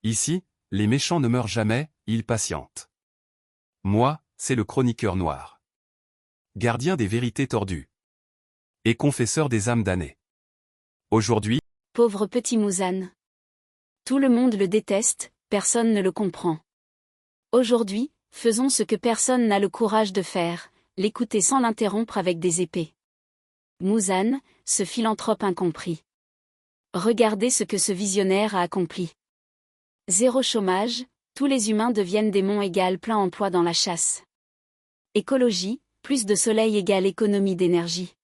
Ici, les méchants ne meurent jamais, ils patientent. Moi, c'est le chroniqueur noir. Gardien des vérités tordues. Et confesseur des âmes damnées. Aujourd'hui, Pauvre petit Muzan. Tout le monde le déteste, personne ne le comprend. Aujourd'hui, faisons ce que personne n'a le courage de faire, l'écouter sans l'interrompre avec des épées. Muzan, ce philanthrope incompris. Regardez ce que ce visionnaire a accompli. Zéro chômage, tous les humains deviennent des monts égale plein emploi dans la chasse. Écologie, plus de soleil égale économie d'énergie.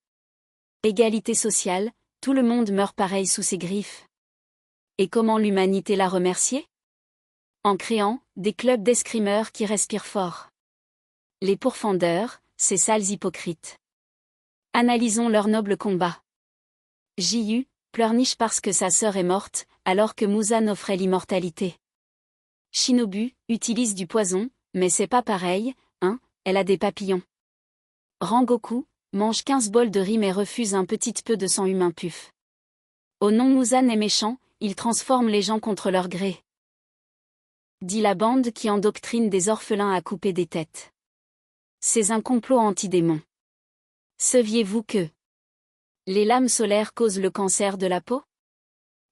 Égalité sociale, tout le monde meurt pareil sous ses griffes. Et comment l'humanité l'a remercié? En créant des clubs d'escrimeurs qui respirent fort. Les pourfendeurs, ces sales hypocrites. Analysons leur noble combat. Jiyu pleurniche parce que sa sœur est morte, alors que Muzan offrait l'immortalité. Shinobu utilise du poison, mais c'est pas pareil, hein, elle a des papillons. Rangoku mange 15 bols de riz mais refuse un petit peu de sang humain puf. Au nom Muzan est méchant, il transforme les gens contre leur gré. Dit la bande qui endoctrine des orphelins à couper des têtes. C'est un complot anti-démon. Saviez-vous que les lames solaires causent le cancer de la peau?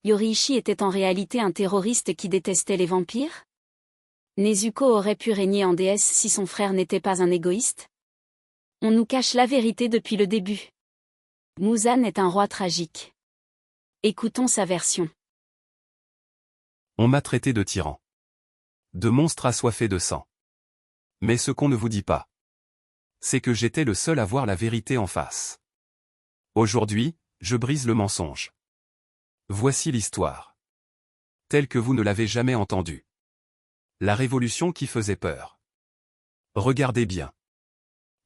Yoriichi était en réalité un terroriste qui détestait les vampires? Nezuko aurait pu régner en déesse si son frère n'était pas un égoïste? On nous cache la vérité depuis le début. Muzan est un roi tragique. Écoutons sa version. On m'a traité de tyran. De monstre assoiffé de sang. Mais ce qu'on ne vous dit pas, c'est que j'étais le seul à voir la vérité en face. Aujourd'hui, je brise le mensonge. Voici l'histoire. Telle que vous ne l'avez jamais entendue. La révolution qui faisait peur. Regardez bien.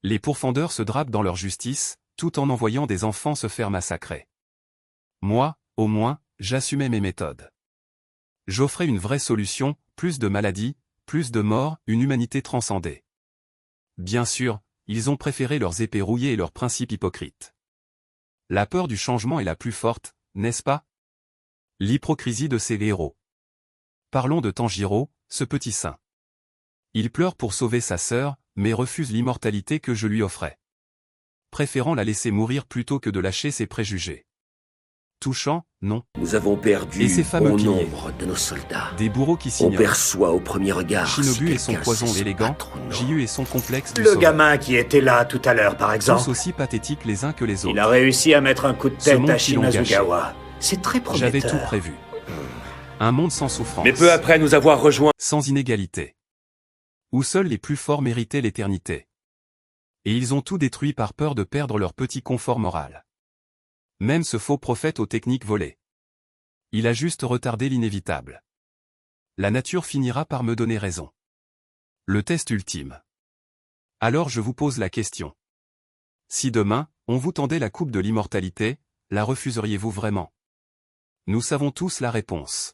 Les pourfendeurs se drapent dans leur justice, tout en envoyant des enfants se faire massacrer. Moi, au moins, j'assumais mes méthodes. J'offrais une vraie solution, plus de maladies, plus de morts, une humanité transcendée. Bien sûr, ils ont préféré leurs épées rouillées et leurs principes hypocrites. La peur du changement est la plus forte, n'est-ce pas? L'hypocrisie de ces héros. Parlons de Tanjiro, ce petit saint. Il pleure pour sauver sa sœur, mais refuse l'immortalité que je lui offrais. Préférant la laisser mourir plutôt que de lâcher ses préjugés. Touchant, non. Nous avons perdu Et ces fameux bon piliers. nombre de nos soldats. Des bourreaux qui On s'ignorent. perçoit au premier regard Shinobu si et son quelqu'un poison sait se élégant, battre ou non. Jiyu et son complexe du Le sauveur. gamin qui était là tout à l'heure, par Tous exemple. aussi pathétiques les uns que les autres. Il a réussi à mettre un coup de Ce tête monde à qui l'ont gâché. Shinazugawa. C'est très prometteur. J'avais tout prévu. Un monde sans souffrance. Mais peu après nous avoir rejoints. Sans inégalité. Où seuls les plus forts méritaient l'éternité. Et ils ont tout détruit par peur de perdre leur petit confort moral. Même ce faux prophète aux techniques volées. Il a juste retardé l'inévitable. La nature finira par me donner raison. Le test ultime. Alors je vous pose la question. Si demain, on vous tendait la coupe de l'immortalité, la refuseriez-vous vraiment? Nous savons tous la réponse.